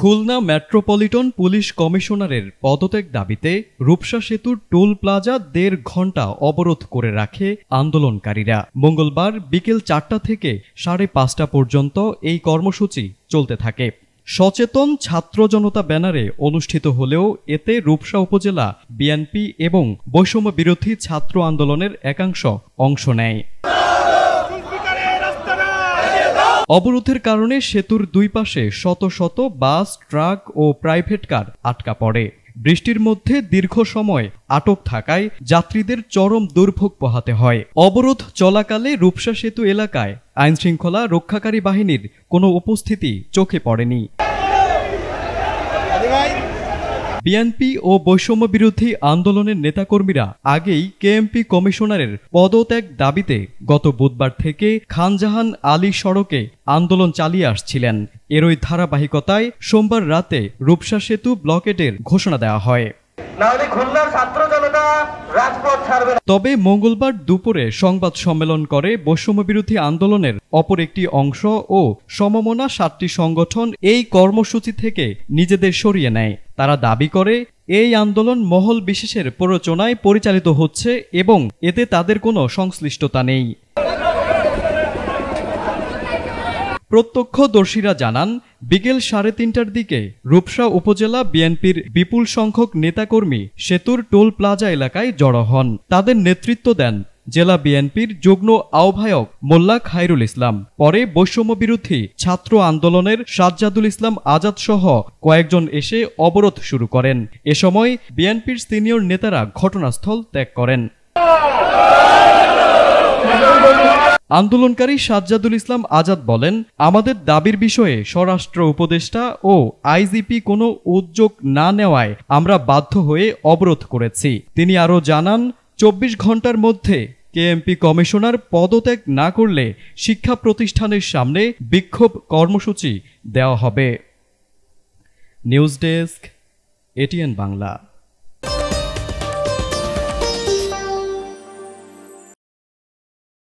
Khulna metropolitan police কমিশনারের পদত্যাগ দাবিতে রূপসা সেতুর টোল প্লাজা ১.৫ ঘণ্টা অবরোধ করে রাখে আন্দোলনকারীরা। মঙ্গলবার বিকেল ৪টা থেকে ৫:৩০ পর্যন্ত এই কর্মসূচি চলতে থাকে। সচেতন ছাত্র জনতা ব্যানারে অনুষ্ঠিত হলেও এতে রূপসা উপজেলা বিএনপি এবং বৈষম্য বিরোধী ছাত্র আন্দোলনের একাংশ অংশ নেয়। অবরোধের কারণে সেতুর দুই পাশে শত শত বাস, ট্রাক ও প্রাইভেট কার আটকা পড়ে। বৃষ্টির মধ্যে দীর্ঘ সময় আটক থাকায় যাত্রীদের চরম দুর্ভোগ পোহাতে হয়। অবরোধ চলাকালে রূপসা সেতু এলাকায় আইনশৃঙ্খলা রক্ষাকারী বাহিনীর কোনো উপস্থিতি চোখে পড়েনি। বিএনপি ও বৈষম্য বিরোধী আন্দোলনের নেতাকর্মীরা আগেই কেএমপি কমিশনারের পদত্যাগ দাবিতে গত বুধবার থেকে খানজাহান আলী সড়কে আন্দোলন চালিয়ে আসছিলেন। এরই ধারাবাহিকতায় সোমবার রাতে রূপসা সেতু ব্লকেটের ঘোষণা দেওয়া হয়। তবে মঙ্গলবার দুপুরে সংবাদ সম্মেলন করে বৈষম্য বিরোধী আন্দোলনের অপর একটি অংশ ও সমমনা ৭টি সংগঠন এই কর্মসূচি থেকে নিজেদের সরিয়ে নেয়। তারা দাবি করে এই আন্দোলন মহল বিশেষের প্ররোচনায় পরিচালিত হচ্ছে এবং এতে তাদের কোনো সংশ্লিষ্টতা নেই। প্রত্যক্ষদর্শীরা জানান, বিকেল ৩:৩০টার দিকে রূপসা উপজেলা বিএনপির বিপুল সংখ্যক নেতাকর্মী সেতুর টোল প্লাজা এলাকায় জড়ো হন। তাদের নেতৃত্ব দেন জেলা বিএনপির যুগ্ম আহ্বায়ক মোল্লা খায়রুল ইসলাম। পরে বৈষম্য বিরোধী ছাত্র আন্দোলনের সাজ্জাদুল ইসলাম আজাদ সহ কয়েকজন এসে অবরোধ শুরু করেন। এ সময় বিএনপির সিনিয়র নেতারা ঘটনাস্থল ত্যাগ করেন। আন্দোলনকারী সাজ্জাদুল ইসলাম আজাদ বলেন, আমাদের দাবির বিষয়ে স্বরাষ্ট্র উপদেষ্টা ও আইজিপি কোনো উদ্যোগ না নেওয়ায় আমরা বাধ্য হয়ে অবরোধ করেছি। তিনি আরও জানান, ২৪ ঘণ্টার মধ্যে কেএমপি কমিশনার পদত্যাগ না করলে শিক্ষা প্রতিষ্ঠানের সামনে বিক্ষোভ কর্মসূচি দেওয়া হবে। News desk, ATN Bangla.